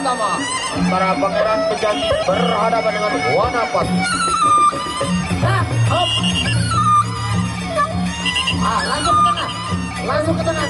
pertama antara Pangeran Pejanti berhadapan dengan Wanapas. Hop. Langsung ke tengah. Langsung ke tengah.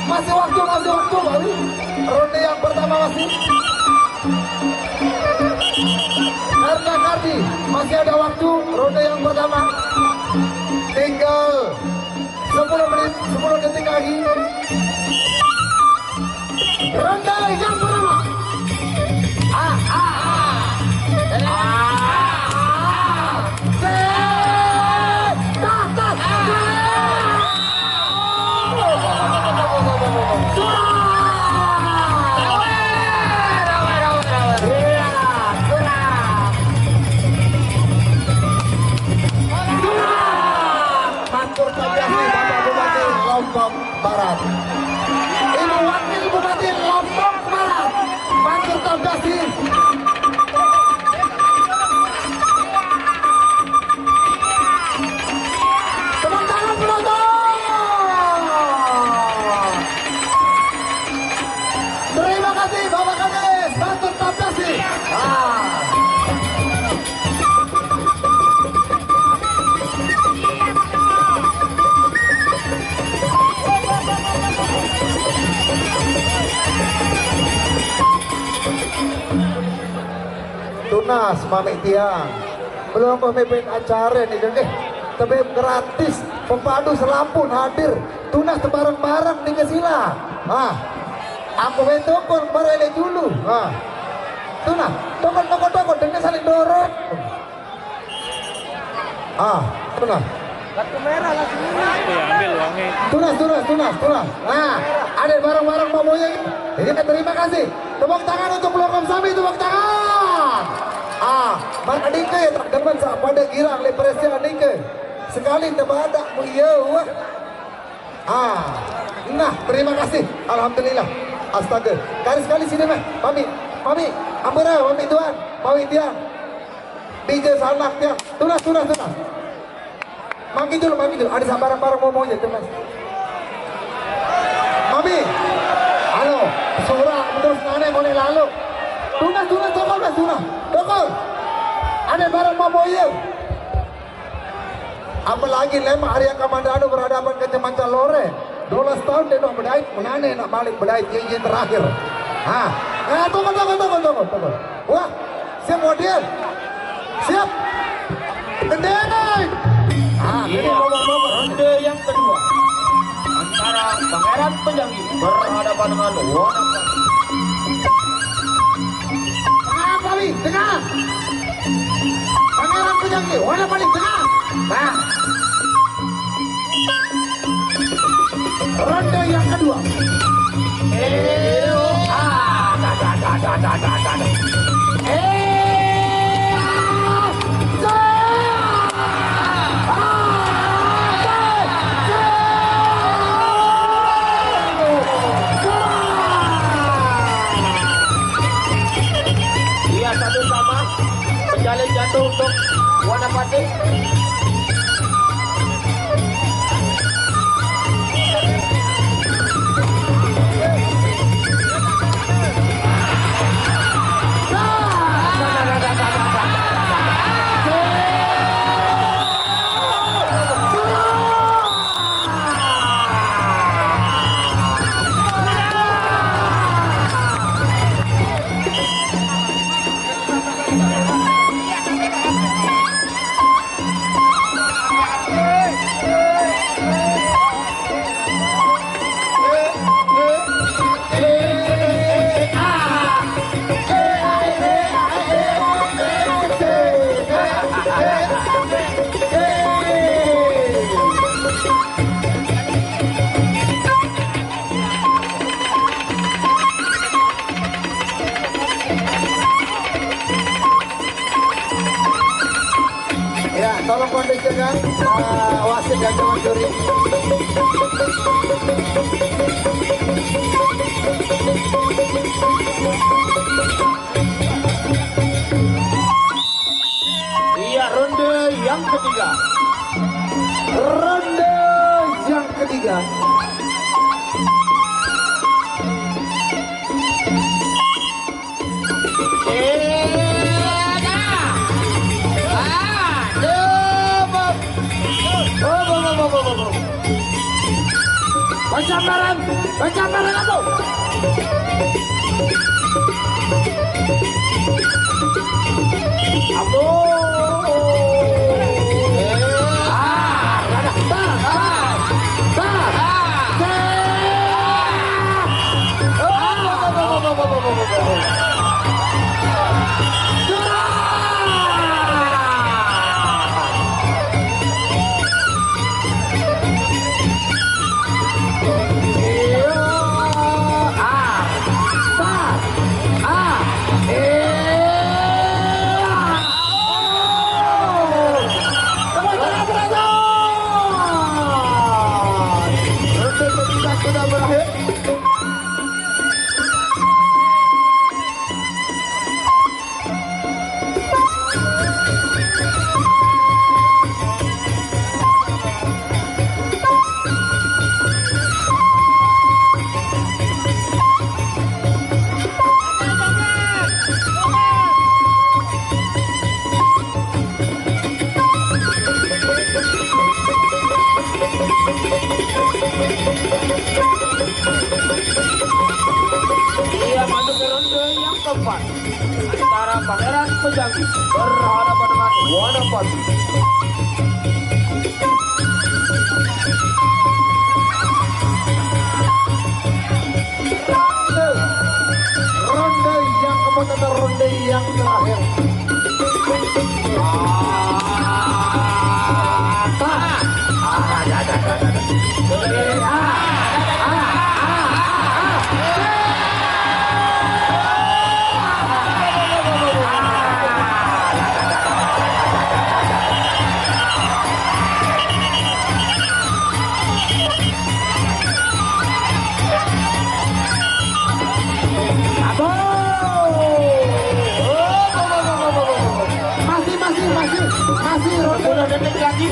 Masih waktu Bali. Ronde yang pertama masih. Karena Kardi masih ada waktu. Ronde yang pertama tinggal 10 menit, 10 detik lagi. Ronde yang pertama. Lombok Barat. Ini wakil Bupati Lombok Barat, Mansur Tambasi. Tepuk tangan penonton. Terima kasih Bapak Kades, Mansur Tambasi. Tunas Mami Tiang belum pemimpin acara nih deh, tapi gratis pembantu selampun hadir. Tunas bareng-bareng nih ke sila. Aku betokon barele dulu. Tunas tokon dengan saling dorong. Tunas. Kartu merah langsung ambil uangnya. Tunas. Ada bareng-bareng Momonya. Ini terima kasih. Tepuk tangan untuk Lokom Sami, tepuk tangan. Mana Nike teman pada girang le presiden Nike. Sekali tebadak mulia. Nah, terima kasih. Alhamdulillah. Astaga. Kali sini mah. Mami, ampura, Mami Tuan, Mami Tiang. DJ Sanak Tiang. Tunas. Manggi dulu. Ada barang-barang Momonya, teman. Mami. Halo, surah terus nane boleh lalu. Tunas, tokol. Ada barang Momonya. Apalagi lema Arya Kamandano berhadapan ke Cemanca Lore. 12 tahun dia nak berdait, menane nak balik berdait yang terakhir. Tunggu. Wah, siap model. Siap. Kendeng. Ini ronde yang kedua antara Pangeran Pejanti berhadapan dengan Wanapas. Tengah. Pangeran Pejanti, Wanapas tengah. Ronde yang kedua. Satu sama penjalin jatuh untuk Wanapati. Ya, tolong kondisikan wasit dan teman juri. Iya, ronde yang ketiga. Ronde yang ketiga. Pencambaran aku. Sudah berakhir. Ia masuk ke ronde yang keempat antara Pangeran Pejanggi berhadapan dengan Wanapati. Ronde yang keempat atau ronde yang terakhir. Masih ronde 10 detik lagi.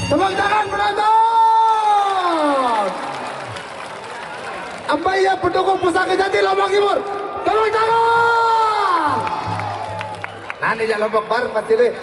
Tepuk tangan penonton. Ambaya pendukung Pusaka Jati Lombok Timur. Tepuk tangan. Nanti jangan Lombok bareng pasti deh.